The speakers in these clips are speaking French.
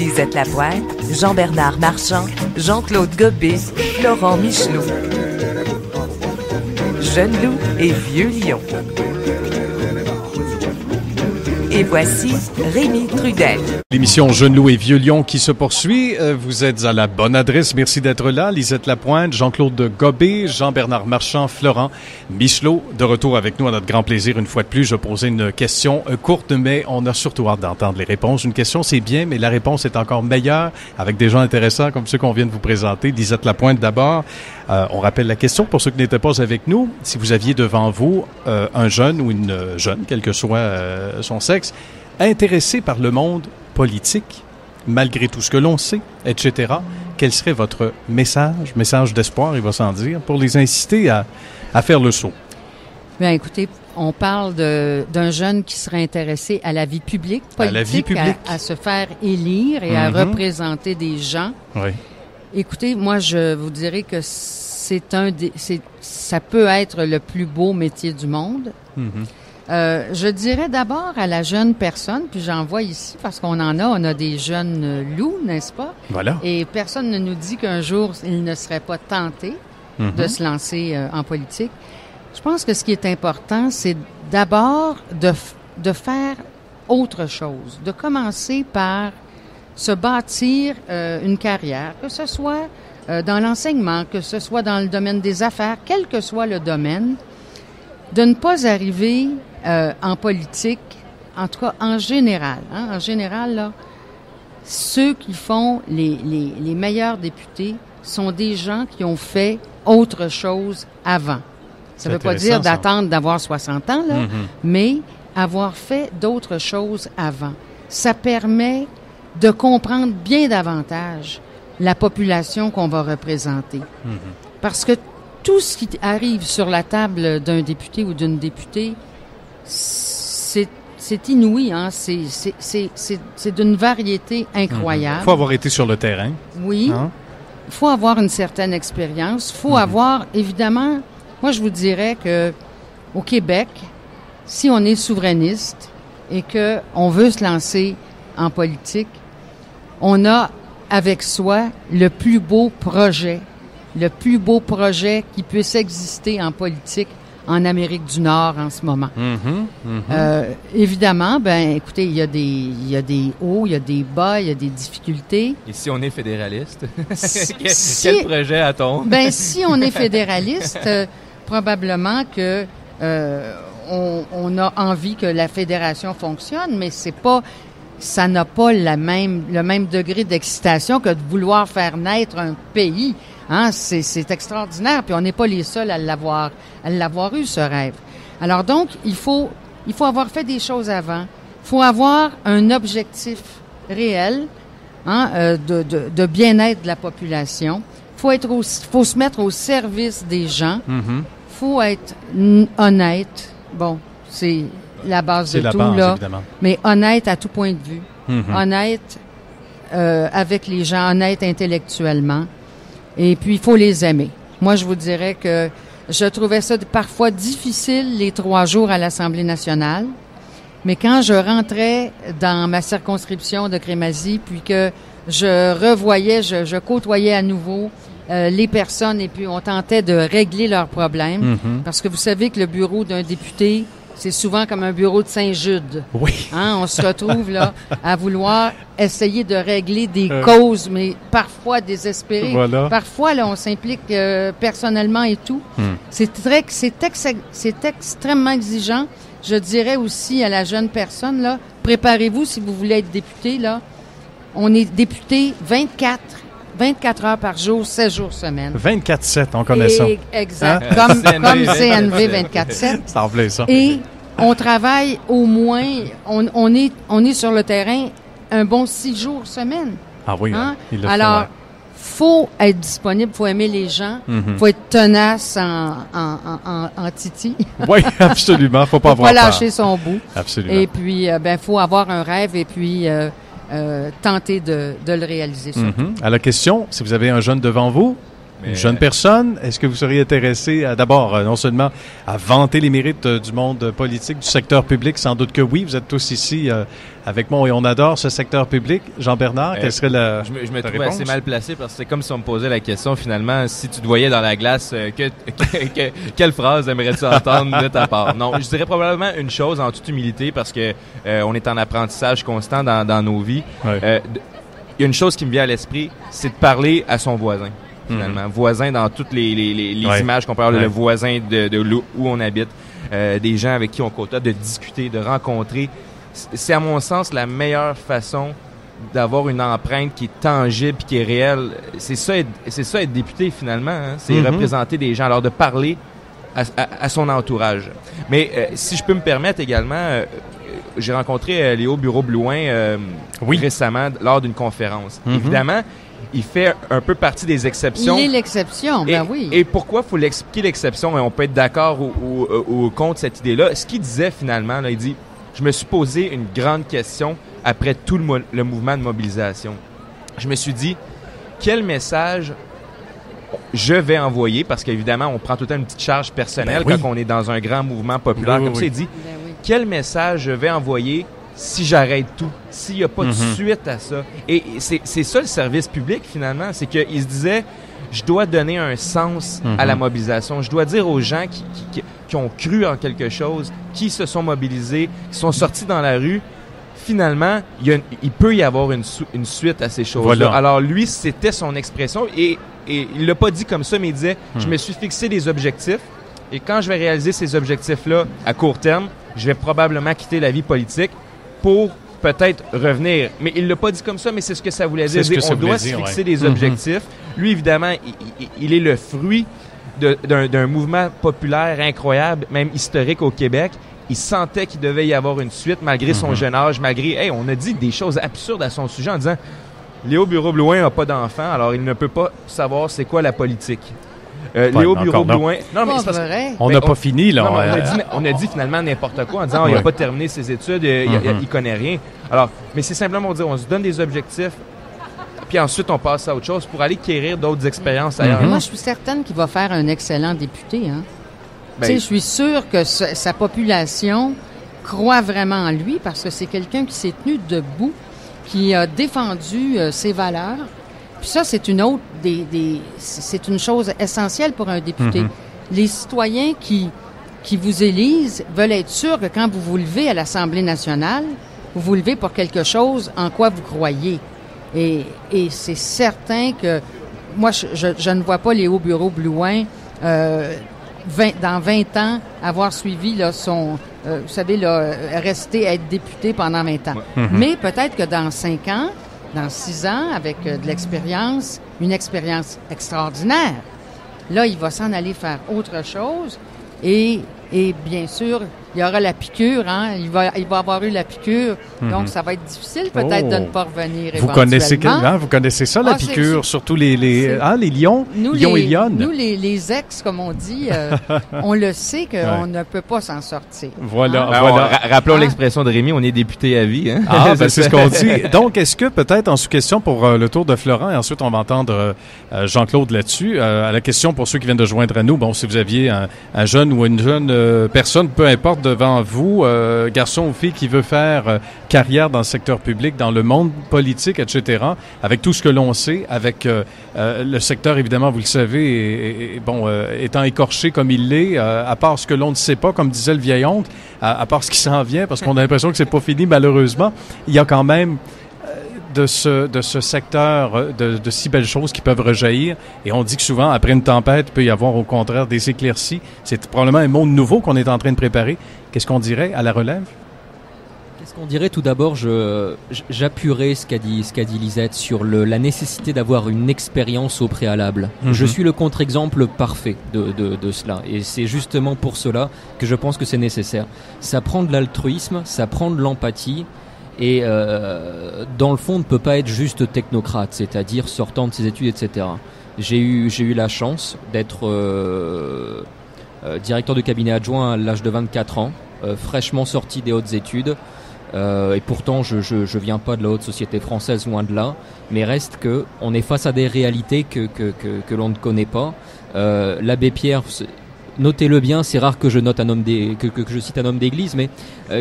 Lisette Lapointe, Jean-Bernard Marchand, Jean-Claude Gobé, Laurent Michelot. Jeune loup et vieux lion. Et voici Rémi Trudel. L'émission Jeune loup et vieux lion qui se poursuit. Vous êtes à la bonne adresse. Merci d'être là. Lisette Lapointe, Jean-Claude Gobé, Jean-Bernard Marchand, Florent Michelot. De retour avec nous à notre grand plaisir. Une fois de plus, je posais une question courte, mais on a surtout hâte d'entendre les réponses. Une question, c'est bien, mais la réponse est encore meilleure avec des gens intéressants comme ceux qu'on vient de vous présenter. Lisette Lapointe d'abord. On rappelle la question pour ceux qui n'étaient pas avec nous. Si vous aviez devant vous un jeune ou une jeune, quel que soit son sexe, intéressé par le monde politique, malgré tout ce que l'on sait, etc., quel serait votre message d'espoir, il va sans dire, pour les inciter à faire le saut? Bien, écoutez, on parle d'un jeune qui serait intéressé à la vie publique, politique, à se faire élire et à représenter des gens. Oui. Écoutez, moi, je vous dirais que ça peut être le plus beau métier du monde. Je dirais d'abord à la jeune personne, puis j'en vois ici parce on a des jeunes loups, n'est-ce pas? Voilà. Et personne ne nous dit qu'un jour, ils ne seraient pas tentés de se lancer en politique. Je pense que ce qui est important, c'est d'abord de faire autre chose, de commencer par se bâtir une carrière, que ce soit dans l'enseignement, que ce soit dans le domaine des affaires, quel que soit le domaine, de ne pas arriver en politique, en tout cas en général. En général, là, ceux qui font les meilleurs députés sont des gens qui ont fait autre chose avant. Ça ne veut pas dire d'attendre d'avoir 60 ans, là, mais avoir fait d'autres choses avant. Ça permet de comprendre bien davantage la population qu'on va représenter. Parce que tout ce qui arrive sur la table d'un député ou d'une députée, c'est inouï, hein? C'est d'une variété incroyable. Il faut avoir été sur le terrain. Oui. Il faut avoir une certaine expérience. Il faut avoir, évidemment, moi je vous dirais que au Québec, si on est souverainiste et qu'on veut se lancer en politique, on a avec soi le plus beau projet qui puisse exister en politique en Amérique du Nord en ce moment. Évidemment, écoutez, il y a des hauts, il y a des bas, il y a des difficultés. Et si on est fédéraliste, quel projet a-t-on? Si on est fédéraliste, probablement que on a envie que la fédération fonctionne, mais ça n'a pas le même degré d'excitation que de vouloir faire naître un pays. C'est extraordinaire, puis on n'est pas les seuls à l'avoir eu, ce rêve. Alors donc, il faut avoir fait des choses avant. Il faut avoir un objectif réel de bien-être de la population. Faut se mettre au service des gens. Faut être honnête. Bon, c'est la base de tout, là. Évidemment. Mais honnête à tout point de vue. Honnête avec les gens, honnête intellectuellement. Et puis, il faut les aimer. Moi, je vous dirais que je trouvais ça parfois difficile les 3 jours à l'Assemblée nationale. Mais quand je rentrais dans ma circonscription de Crémazie, puis que je revoyais, je côtoyais à nouveau les personnes et puis on tentait de régler leurs problèmes. Parce que vous savez que le bureau d'un député, c'est souvent comme un bureau de Saint-Jude. Oui. On se retrouve là à vouloir essayer de régler des causes, mais parfois désespérées. Voilà. Parfois, là, on s'implique personnellement et tout. C'est extrêmement exigeant. Je dirais aussi à la jeune personne, là, préparez-vous si vous voulez être député, là. On est député 24 heures par jour, 7 jours semaine. 24/7, on connaît ça. Exact. Comme CNV 24/7. Ça en plaît, ça. Et on travaille au moins, on est sur le terrain un bon 6 jours semaine. Ah oui, il le Alors, faut être disponible, faut aimer les gens, faut être tenace en titi. Oui, absolument. Faut pas avoir peur. Lâcher son bout. Absolument. Et puis, faut avoir un rêve et puis tenter de le réaliser. À la question, si vous avez un jeune devant vous, Une jeune personne, est-ce que vous seriez intéressé d'abord, non seulement à vanter les mérites du monde politique, du secteur public? Sans doute que oui. Vous êtes tous ici avec moi et on adore ce secteur public. Jean-Bernard, quelle serait la Je me trouve réponse? assez mal placé parce que c'est comme si on me posait la question, finalement, si tu te voyais dans la glace, quelle phrase aimerais-tu entendre de ta part? Non, je dirais probablement une chose en toute humilité parce que on est en apprentissage constant dans nos vies. Ouais. Il y a une chose qui me vient à l'esprit, c'est de parler à son voisin, finalement. Voisin dans toutes les images qu'on peut avoir, le voisin de où on habite, des gens avec qui on côtoie, de discuter, de rencontrer. C'est à mon sens la meilleure façon d'avoir une empreinte qui est tangible et qui est réelle. C'est ça être député, finalement. Hein? C'est représenter des gens. Alors, de parler à son entourage. Mais si je peux me permettre également... j'ai rencontré Léo Bureau-Blouin récemment lors d'une conférence. Évidemment, il fait un peu partie des exceptions. Il est l'exception, oui. Et pourquoi faut l'expliquer l'exception? Et on peut être d'accord ou contre cette idée-là. Ce qu'il disait finalement, là, il dit, je me suis posé une grande question après tout le mouvement de mobilisation. Je me suis dit, quel message je vais envoyer? Parce qu'évidemment, on prend tout le temps une petite charge personnelle quand on est dans un grand mouvement populaire. Comme ça, il dit... Quel message je vais envoyer si j'arrête tout, s'il n'y a pas de suite à ça? Et c'est ça le service public, finalement. C'est qu'il se disait, je dois donner un sens à la mobilisation. Je dois dire aux gens qui ont cru en quelque chose, qui se sont mobilisés, qui sont sortis dans la rue, finalement, il peut y avoir une suite à ces choses-là. Voilà. Alors lui, c'était son expression. Et il l'a pas dit comme ça, mais il disait, je me suis fixé des objectifs. Et quand je vais réaliser ces objectifs-là à court terme, je vais probablement quitter la vie politique pour peut-être revenir. Mais il l'a pas dit comme ça, mais c'est ce que ça voulait dire. On doit se fixer des objectifs. Lui, évidemment, il est le fruit d'un mouvement populaire incroyable, même historique au Québec. Il sentait qu'il devait y avoir une suite, malgré son jeune âge, malgré... on a dit des choses absurdes à son sujet en disant « Léo Bureau-Blouin n'a pas d'enfant, alors il ne peut pas savoir c'est quoi la politique. » Léo Bureau-Blouin... Non, mais c'est vrai. On n'a pas fini, là. Non, on a dit finalement n'importe quoi en disant il n'a pas terminé ses études, il connaît rien. Alors, mais c'est simplement dire, on se donne des objectifs, puis ensuite on passe à autre chose pour aller acquérir d'autres expériences ailleurs. Moi, je suis certaine qu'il va faire un excellent député. Hein? Je suis sûre que sa population croit vraiment en lui parce que c'est quelqu'un qui s'est tenu debout, qui a défendu ses valeurs. Puis ça, c'est une autre c'est une chose essentielle pour un député. Les citoyens qui vous élisent veulent être sûrs que quand vous vous levez à l'Assemblée nationale, vous vous levez pour quelque chose en quoi vous croyez. Et c'est certain que moi, je ne vois pas Léo Bureau-Blouin dans 20 ans avoir suivi là, son... vous savez, là, être député pendant 20 ans. Mais peut-être que dans 5 ans, dans 6 ans, avec de l'expérience, une expérience extraordinaire. Là, il va s'en aller faire autre chose et bien sûr, il y aura la piqûre, hein? Il va avoir eu la piqûre, donc ça va être difficile peut-être de ne pas revenir éventuellement. Vous connaissez ça, la piqûre, surtout les lions, lions et lionnes? Nous, les ex, comme on dit, on le sait qu'on ne peut pas s'en sortir. Voilà. Rappelons l'expression de Rémi, on est député à vie. Hein? C'est ce qu'on dit. Donc, est-ce que peut-être en sous-question pour le tour de Florent, et ensuite on va entendre Jean-Claude là-dessus, à la question pour ceux qui viennent de joindre à nous, bon, si vous aviez un jeune ou une jeune personne, peu importe, devant vous, garçon ou fille qui veut faire carrière dans le secteur public, dans le monde politique, etc., avec tout ce que l'on sait, avec le secteur, évidemment, vous le savez, étant écorché comme il l'est, à part ce que l'on ne sait pas, comme disait le vieil oncle, à part ce qui s'en vient, parce qu'on a l'impression que c'est pas fini, malheureusement, il y a quand même de ce secteur de si belles choses qui peuvent rejaillir. Et on dit que souvent, après une tempête, il peut y avoir au contraire des éclaircies. C'est probablement un monde nouveau qu'on est en train de préparer. Qu'est-ce qu'on dirait à la relève? Qu'est-ce qu'on dirait? Tout d'abord, j'appuierai ce qu'a dit Lisette sur la nécessité d'avoir une expérience au préalable. Je suis le contre-exemple parfait de cela. Et c'est justement pour cela que je pense que c'est nécessaire. Ça prend de l'altruisme, ça prend de l'empathie. Et dans le fond, on ne peut pas être juste technocrate, c'est-à-dire sortant de ses études, etc. J'ai eu la chance d'être directeur de cabinet adjoint à l'âge de 24 ans, fraîchement sorti des hautes études, Et pourtant, je viens pas de la haute société française, loin de là. Mais reste que on est face à des réalités que l'on ne connaît pas. L'abbé Pierre, notez-le bien, c'est rare que je note que je cite un homme d'église, mais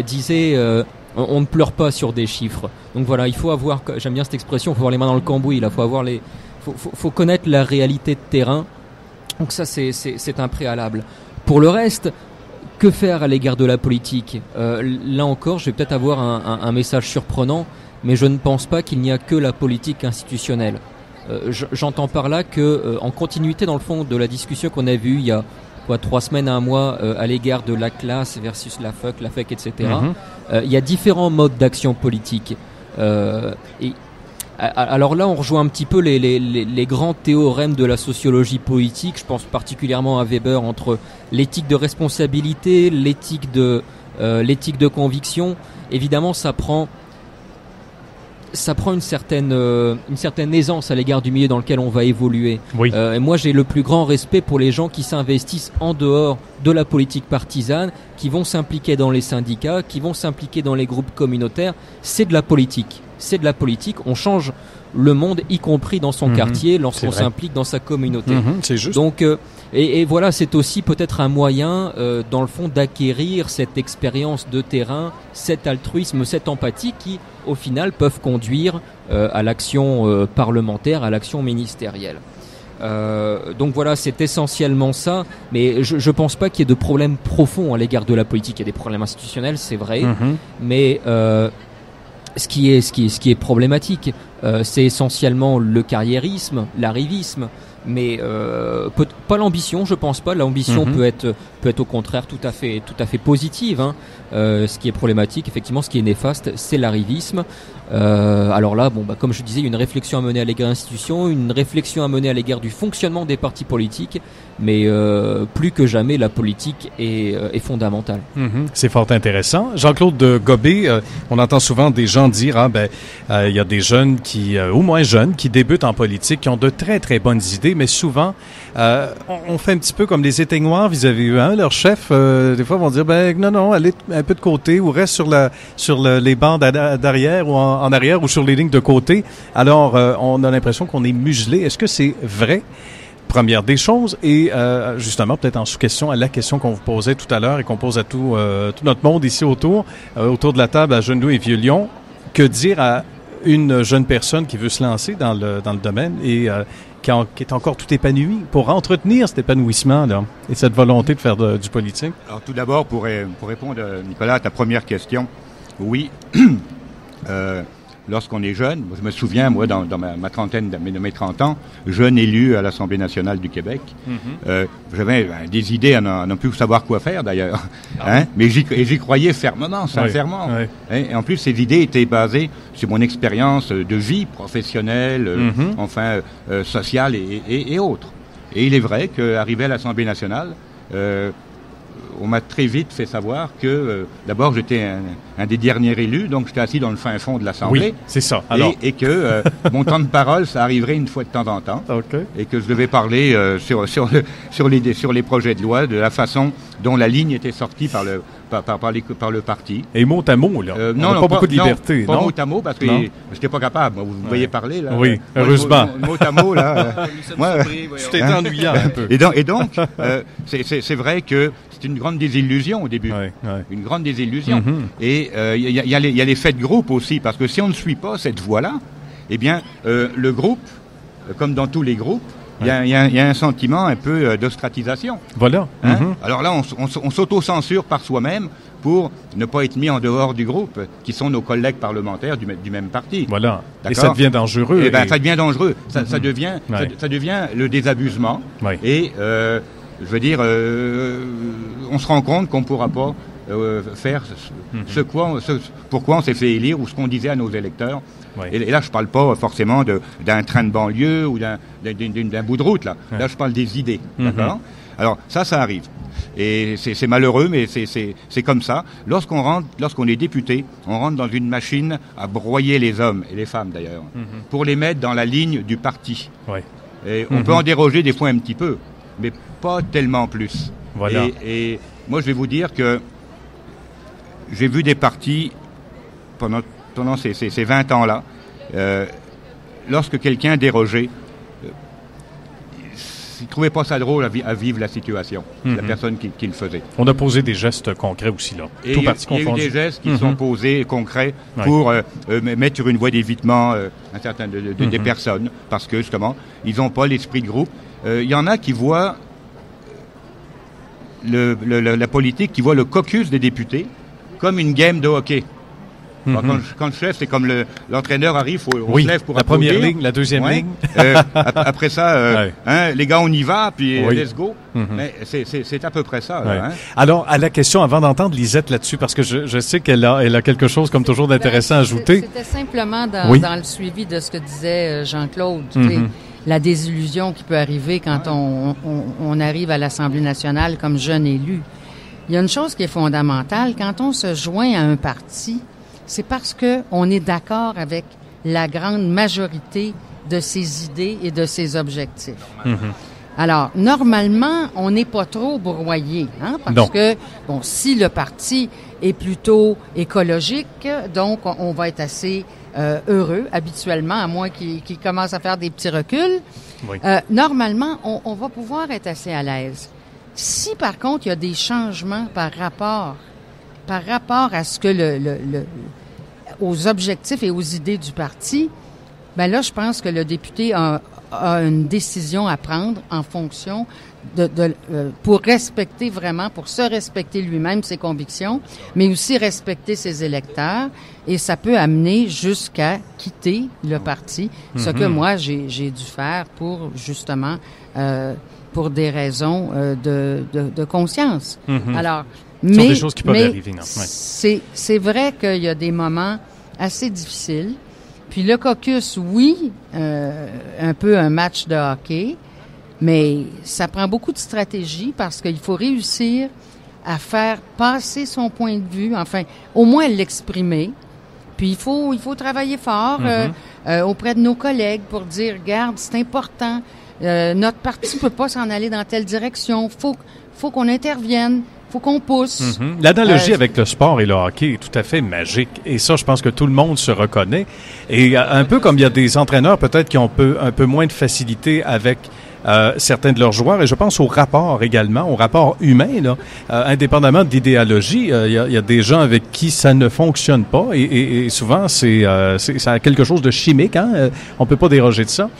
disait on ne pleure pas sur des chiffres. Donc voilà, il faut avoir, j'aime bien cette expression, il faut avoir les mains dans le cambouis. Il faut avoir faut connaître la réalité de terrain. Donc ça, c'est un préalable. Pour le reste, que faire à l'égard de la politique ? Là encore, je vais peut-être avoir un message surprenant, mais je ne pense pas qu'il n'y a que la politique institutionnelle. J'entends par là que, en continuité dans le fond de la discussion qu'on a vue il y a 3 semaines à un mois à l'égard de la classe versus la FEC, etc. Il y a différents modes d'action politique. Alors là, on rejoint un petit peu les grands théorèmes de la sociologie politique. Je pense particulièrement à Weber entre l'éthique de responsabilité, l'éthique de conviction. Évidemment, ça prend une certaine aisance à l'égard du milieu dans lequel on va évoluer. Oui. Et moi, j'ai le plus grand respect pour les gens qui s'investissent en dehors de la politique partisane, qui vont s'impliquer dans les syndicats, qui vont s'impliquer dans les groupes communautaires. C'est de la politique. On change le monde, y compris dans son quartier, lorsqu'on s'implique dans sa communauté. C'est juste. Donc, et voilà, c'est aussi peut-être un moyen, dans le fond, d'acquérir cette expérience de terrain, cet altruisme, cette empathie qui, au final, peuvent conduire à l'action parlementaire, à l'action ministérielle. Donc voilà, c'est essentiellement ça, mais je pense pas qu'il y ait de problèmes profonds à l'égard de la politique. Il y a des problèmes institutionnels, c'est vrai, mais ce qui est problématique, c'est essentiellement le carriérisme, l'arrivisme, mais pas l'ambition, je pense pas. L'ambition peut être au contraire tout à fait positive. Ce qui est problématique, effectivement, ce qui est néfaste, c'est l'arrivisme. Alors là, comme je disais, une réflexion à mener à l'égard de l'institution, une réflexion à mener à l'égard du fonctionnement des partis politiques, mais plus que jamais, la politique est fondamentale. C'est fort intéressant. Jean-Claude Gobé, on entend souvent des gens dire il y a des jeunes ou moins jeunes, qui débutent en politique, qui ont de très, très bonnes idées, mais souvent, on fait un petit peu comme les éteignoirs vis-à-vis eux. Leur chef, des fois, vont dire, non, allez un peu de côté ou reste sur les bancs d'arrière ou en arrière ou sur les lignes de côté. Alors, on a l'impression qu'on est muselé. Est-ce que c'est vrai? Première des choses, et justement, peut-être en sous-question à la question qu'on vous posait tout à l'heure et qu'on pose à tout notre monde ici autour de la table à Jeunes Loups et Vieux-Lions, que dire à une jeune personne qui veut se lancer dans le domaine et qui est encore tout épanoui pour entretenir cet épanouissement-là et cette volonté de faire du politique? Alors tout d'abord, pour répondre, Nicolas, à ta première question, oui, lorsqu'on est jeune, je me souviens, moi, dans ma trentaine, de mes 30 ans, jeune élu à l'Assemblée nationale du Québec, j'avais des idées à ne plus savoir quoi faire, d'ailleurs. Mais j'y croyais fermement, sincèrement. Et en plus, ces idées étaient basées sur mon expérience de vie professionnelle, sociale et autres. Et il est vrai qu'arrivé à l'Assemblée nationale, on m'a très vite fait savoir que, d'abord, j'étais un des derniers élus, donc j'étais assis dans le fin fond de l'Assemblée. Oui, c'est ça. Alors... Et que mon temps de parole, ça arriverait une fois de temps en temps. Okay. Et que je devais parler sur les projets de loi, de la façon dont la ligne était sortie par le parti. Et mot à mot, là. On n'a pas beaucoup de liberté, non? Pas mot à mot, parce que je n'étais pas capable. Vous me voyez parler, là. Oui, heureusement. Mot à mot, là. C'était ennuyant un peu. Et donc, c'est vrai que c'est une grande désillusion au début. Une grande désillusion. Et il y a les faits de groupe aussi, parce que si on ne suit pas cette voie-là, eh bien, le groupe, comme dans tous les groupes, il y a un sentiment un peu d'ostratisation. Voilà. Alors là, on s'auto-censure par soi-même pour ne pas être mis en dehors du groupe, qui sont nos collègues parlementaires du même parti. Voilà. Et ça devient dangereux. Ça devient dangereux. Ça devient le désabusement. Et je veux dire, on se rend compte qu'on ne pourra pas faire pourquoi on s'est fait élire ou ce qu'on disait à nos électeurs. Et là, je ne parle pas forcément d'un train de banlieue ou d'un bout de route. Là je parle des idées. D'accord ? Alors, ça arrive. Et c'est malheureux, mais c'est comme ça. Lorsqu'on est député, on rentre dans une machine à broyer les hommes, et les femmes d'ailleurs, pour les mettre dans la ligne du parti. Et on peut en déroger des fois un petit peu, mais pas tellement plus. Voilà. Et moi, je vais vous dire que j'ai vu des partis pendant ces 20 ans-là, lorsque quelqu'un dérogeait, il ne trouvait pas ça drôle à vivre la situation, la personne qui le faisait. On a posé des gestes concrets aussi, là. Et il y a eu des gestes qui sont posés concrets pour mettre sur une voie d'évitement un certain des personnes, parce que, justement, ils n'ont pas l'esprit de groupe. Il y en a qui voient la politique, qui voient le caucus des députés comme une game de hockey. Quand le chef, c'est comme l'entraîneur arrive, on se lève pour applaudir. La première ligne, la deuxième ligne. Après ça, les gars, on y va, puis let's go. Mais c'est à peu près ça. Là, Alors, à la question, avant d'entendre Lisette là-dessus, parce que je sais qu'elle a quelque chose, comme toujours, d'intéressant à ajouter. C'était simplement dans le suivi de ce que disait Jean-Claude. La désillusion qui peut arriver quand on arrive à l'Assemblée nationale comme jeune élu. Il y a une chose qui est fondamentale. Quand on se joint à un parti, c'est parce que on est d'accord avec la grande majorité de ses idées et de ses objectifs. Alors, normalement, on n'est pas trop broyé, parce que, si le parti est plutôt écologique, donc on va être assez heureux, habituellement, à moins qu'il commence à faire des petits reculs. Normalement, on va pouvoir être assez à l'aise. Si, par contre, il y a des changements par rapport à ce que aux objectifs et aux idées du parti, ben là, je pense que le député a une décision à prendre en fonction pour respecter vraiment, pour se respecter lui-même, ses convictions, mais aussi respecter ses électeurs. Et ça peut amener jusqu'à quitter le parti, ce que moi, j'ai dû faire pour, justement, pour des raisons de conscience. Alors, ce sont des choses qui peuvent arriver. C'est vrai qu'il y a des moments assez difficiles. Puis le caucus, oui, un peu un match de hockey, mais ça prend beaucoup de stratégie parce qu'il faut réussir à faire passer son point de vue, enfin, au moins l'exprimer. Puis il faut travailler fort auprès de nos collègues pour dire, regarde, c'est important, notre parti peut pas s'en aller dans telle direction, faut qu'on intervienne. Faut qu'on pousse. L'analogie avec le sport et le hockey est tout à fait magique. Et ça, je pense que tout le monde se reconnaît. Et un peu comme il y a des entraîneurs peut-être qui ont un peu moins de facilité avec certains de leurs joueurs, et je pense au rapport également, au rapport humain, là, indépendamment d'idéologie, il y a des gens avec qui ça ne fonctionne pas, et souvent ça a quelque chose de chimique, on peut pas déroger de ça.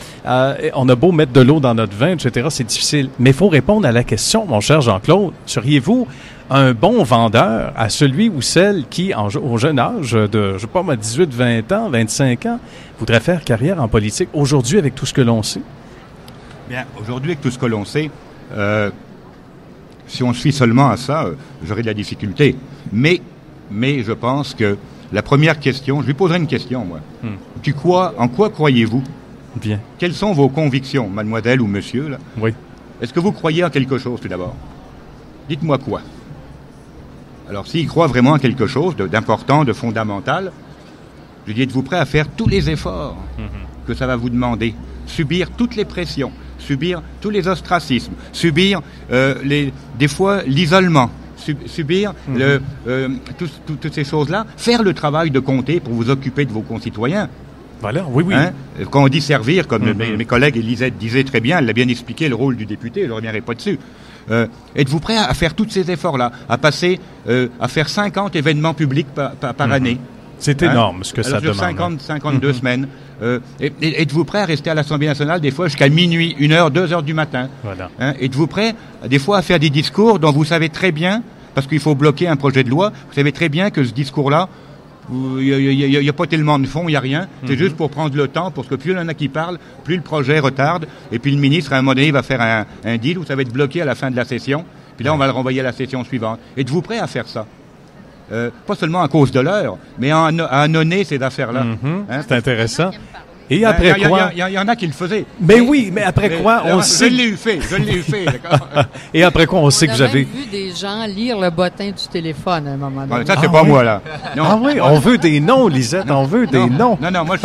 On a beau mettre de l'eau dans notre vin, etc., c'est difficile. Mais il faut répondre à la question, mon cher Jean-Claude, seriez-vous un bon vendeur à celui ou celle qui, au jeune âge de, je sais pas moi, 18, 20 ans, 25 ans, voudrait faire carrière en politique aujourd'hui avec tout ce que l'on sait? Bien, aujourd'hui, avec tout ce que l'on sait, si on se fie seulement à ça, j'aurais de la difficulté. Mais je pense que la première question, je lui poserai une question, moi. En quoi croyez-vous? Bien. Quelles sont vos convictions, mademoiselle ou monsieur, là? Oui. Est-ce que vous croyez en quelque chose, tout d'abord? Dites-moi quoi. Alors, s'il croit vraiment en quelque chose d'important, de fondamental, je dis, êtes-vous prêt à faire tous les efforts que ça va vous demander? Subir toutes les pressions, subir tous les ostracismes, subir des fois l'isolement, subir toutes ces choses-là, faire le travail de compter pour vous occuper de vos concitoyens. Voilà, oui. Quand on dit servir, comme mes collègues Elisette disaient très bien, elle l'a bien expliqué, le rôle du député, je ne reviendrai pas dessus. Êtes-vous prêt à faire tous ces efforts-là, à faire 50 événements publics par année? C'est énorme ce que ça demande. 52 semaines. Êtes-vous prêt à rester à l'Assemblée nationale des fois jusqu'à minuit, 1h, 2h du matin? Voilà. Êtes-vous prêt des fois à faire des discours dont vous savez très bien, parce qu'il faut bloquer un projet de loi, vous savez très bien que ce discours-là, il n'y a pas tellement de fond, il n'y a rien. C'est juste pour prendre le temps, parce que plus il y en a qui parlent, plus le projet retarde. Et puis le ministre, à un moment donné, va faire un deal où ça va être bloqué à la fin de la session. Puis là, on va le renvoyer à la session suivante. Êtes-vous prêt à faire ça? Pas seulement à cause de l'heure, mais à annoncer ces affaires-là. C'est intéressant. Et après quoi? Il y en a qui le faisaient. Mais oui, mais après quoi, on sait... Je l'ai eu fait, d'accord. Et après quoi, on sait que vous avez... On a même vu des gens lire le bottin du téléphone à un moment donné. Ça, c'est pas moi, là. Non. Ah oui, on veut des noms, Lisette, on veut des noms. Non, moi,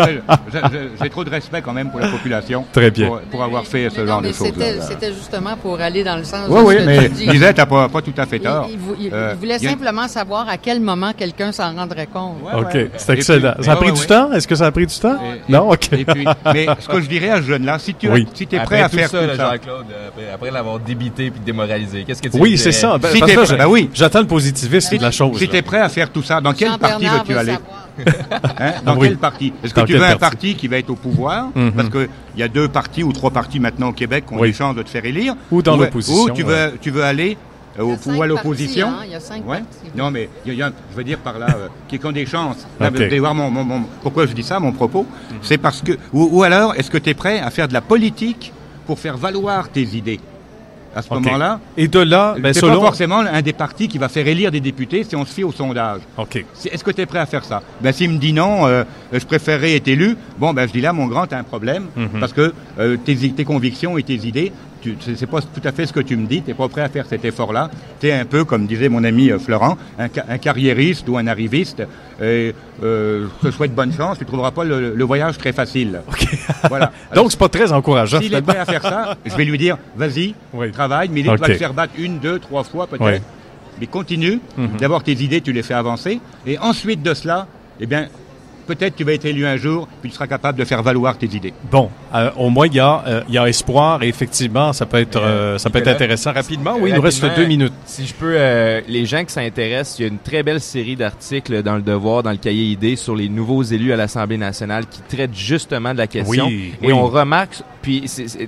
j'ai trop de respect quand même pour la population. Très bien. Pour avoir fait ce genre de choses. C'était justement pour aller dans le sens oui, mais Lisette n'a pas tout à fait tort. Il voulait simplement savoir à quel moment quelqu'un s'en rendrait compte. OK, c'est excellent. Ça a pris du temps? Est-ce que ça a pris du temps? Non? OK. Mais ce que je dirais à ce jeune-là, si tu es prêt à faire tout ça... Jean-Claude, après l'avoir débité puis démoralisé, qu'est-ce que tu Oui, c'est ça. J'attends le positivisme de la chose. Si tu es prêt à faire tout ça, dans quel parti veux-tu aller? Dans quel parti? Est-ce que tu veux un parti qui va être au pouvoir? Parce qu'il y a 2 partis ou 3 partis maintenant au Québec qui ont des chances de te faire élire. Ou dans l'opposition. Ou tu veux aller ou à l'opposition. Il y a 5 partis. Non, mais je veux dire par là, qui ont des chances. Okay. Voir pourquoi je dis ça, mon propos? C'est parce que... Ou alors, est-ce que tu es prêt à faire de la politique pour faire valoir tes idées? À ce moment-là, et de là, c'est pas forcément un des partis qui va faire élire des députés si on se fie au sondage. Okay. Est-ce que tu es prêt à faire ça? S'il me dit non, je préférerais être élu, je dis là, mon grand, tu as un problème, parce que tes convictions et tes idées, c'est pas tout à fait ce que tu me dis, tu n'es pas prêt à faire cet effort-là. Tu es un peu, comme disait mon ami Florent, un carriériste ou un arriviste. Je te souhaite bonne chance, tu ne trouveras pas le voyage très facile. Okay. Voilà. Donc, c'est pas très encourageant. S'il est prêt à faire ça, je vais lui dire, vas-y, travaille, mais il va te faire battre 1, 2, 3 fois peut-être. Mais continue, d'abord tes idées, tu les fais avancer, et ensuite de cela, peut-être tu vas être élu un jour, puis tu seras capable de faire valoir tes idées. Bon, au moins il y a espoir, et effectivement, ça peut être intéressant rapidement. Oui, il nous reste 2 minutes. Si je peux, les gens qui s'intéressent, il y a une très belle série d'articles dans Le Devoir, dans le cahier idées, sur les nouveaux élus à l'Assemblée nationale qui traitent justement de la question. Et on remarque, puis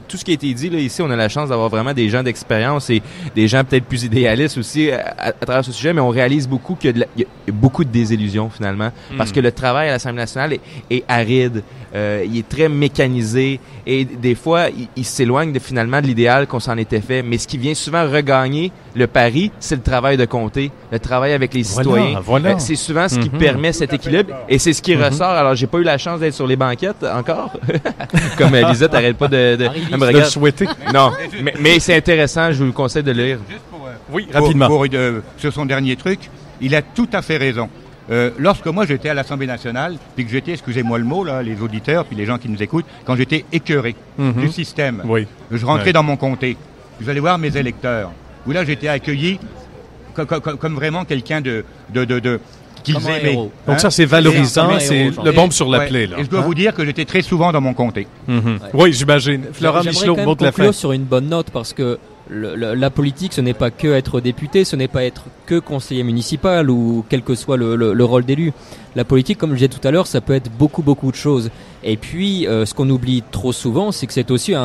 tout ce qui a été dit là ici, on a la chance d'avoir vraiment des gens d'expérience et des gens peut-être plus idéalistes aussi à travers ce sujet, mais on réalise beaucoup qu'il y a beaucoup de désillusions finalement, parce que le travail à l'Assemblée nationale est aride, il est très mécanisé et des fois il s'éloigne finalement de l'idéal qu'on s'en était fait, mais ce qui vient souvent regagner le pari, c'est le travail de comté, le travail avec les citoyens. Voilà. C'est souvent ce qui permet cet équilibre et c'est ce qui ressort. Alors j'ai pas eu la chance d'être sur les banquettes encore, comme Lisette arrête pas de me regarder. Souhaiter. Non, mais c'est intéressant, je vous conseille de lire. Juste rapidement. Sur son dernier truc, il a tout à fait raison. Lorsque moi j'étais à l'Assemblée nationale, puis que j'étais, excusez-moi le mot, là, les auditeurs, puis les gens qui nous écoutent, quand j'étais écœuré du système, je rentrais dans mon comté, j'allais voir mes électeurs, où là j'étais accueilli comme vraiment quelqu'un qu'ils aimaient. Donc ça c'est valorisant, c'est le baume sur la plaie. Là. Et je dois vous dire que j'étais très souvent dans mon comté. Oui, j'imagine. Florent Michelot, mot de la fin. J'aimerais conclure sur une bonne note parce que la politique, ce n'est pas que être député, ce n'est pas être que conseiller municipal ou quel que soit le rôle d'élu. La politique, comme je disais tout à l'heure, ça peut être beaucoup de choses. Et puis, ce qu'on oublie trop souvent, c'est que c'est aussi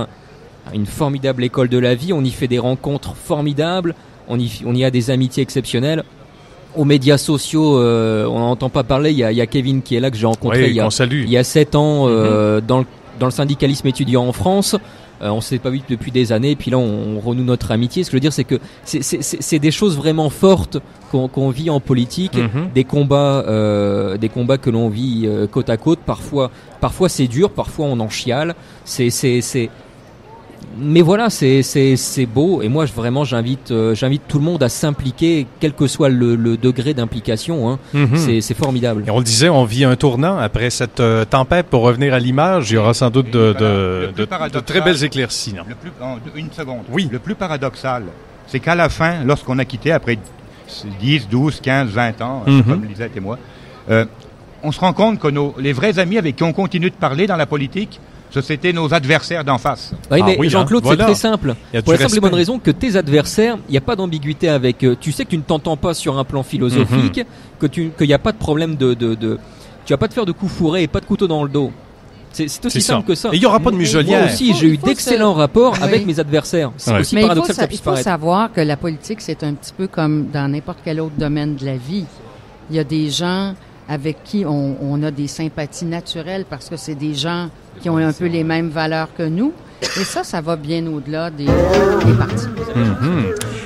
une formidable école de la vie. On y fait des rencontres formidables, on y a des amitiés exceptionnelles. Aux médias sociaux, on n'en entend pas parler. Il y a Kevin qui est là, que j'ai rencontré il y a 7 ans dans le syndicalisme étudiant en France. On s'est pas vu depuis des années, et puis là on renoue notre amitié. Ce que je veux dire, c'est que c'est des choses vraiment fortes qu'on vit en politique, des combats que l'on vit côte à côte. Parfois c'est dur, parfois on en chiale. Mais voilà, c'est beau, et moi vraiment j'invite tout le monde à s'impliquer, quel que soit le degré d'implication. C'est formidable. Et on le disait, on vit un tournant après cette tempête. Pour revenir à l'image, il y aura sans doute de très belles éclaircies. Non? Une seconde. Oui. Le plus paradoxal, c'est qu'à la fin, lorsqu'on a quitté après 10, 12, 15, 20 ans, comme Lisette et moi, on se rend compte que les vrais amis avec qui on continue de parler dans la politique, c'était nos adversaires d'en face. Oui, mais Jean-Claude, c'est très simple. Pour la simple et bonne raison que tes adversaires, il n'y a pas d'ambiguïté avec eux. Tu sais que tu ne t'entends pas sur un plan philosophique, qu'il n'y a pas de problème tu vas pas te faire de coups fourrés et pas de couteau dans le dos. C'est aussi simple que ça. Et il n'y aura pas de muselière. Moi aussi, j'ai eu d'excellents rapports avec mes adversaires. C'est aussi paradoxal que ça puisse paraître. Il faut savoir que la politique, c'est un petit peu comme dans n'importe quel autre domaine de la vie. Il y a des gens avec qui on a des sympathies naturelles parce que c'est des gens qui ont un peu les mêmes valeurs que nous. Et ça va bien au-delà des partis.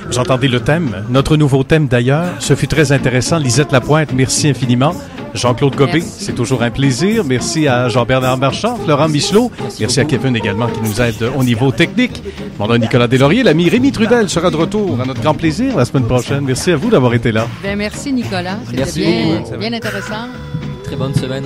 Vous entendez le thème, notre nouveau thème d'ailleurs. Ce fut très intéressant. Lisette Lapointe, merci infiniment. Jean-Claude Gobé, Merci. c'est toujours un plaisir. Merci à Jean-Bernard Marchand, Florent Michelot. Merci à Kevin également qui nous aide au niveau technique. Mon nom est Nicolas Deslauriers. L'ami Rémi Trudel sera de retour à notre grand plaisir la semaine prochaine. Merci à vous d'avoir été là. Merci, Nicolas. Merci C'était beaucoup. bien intéressant. Très bonne semaine.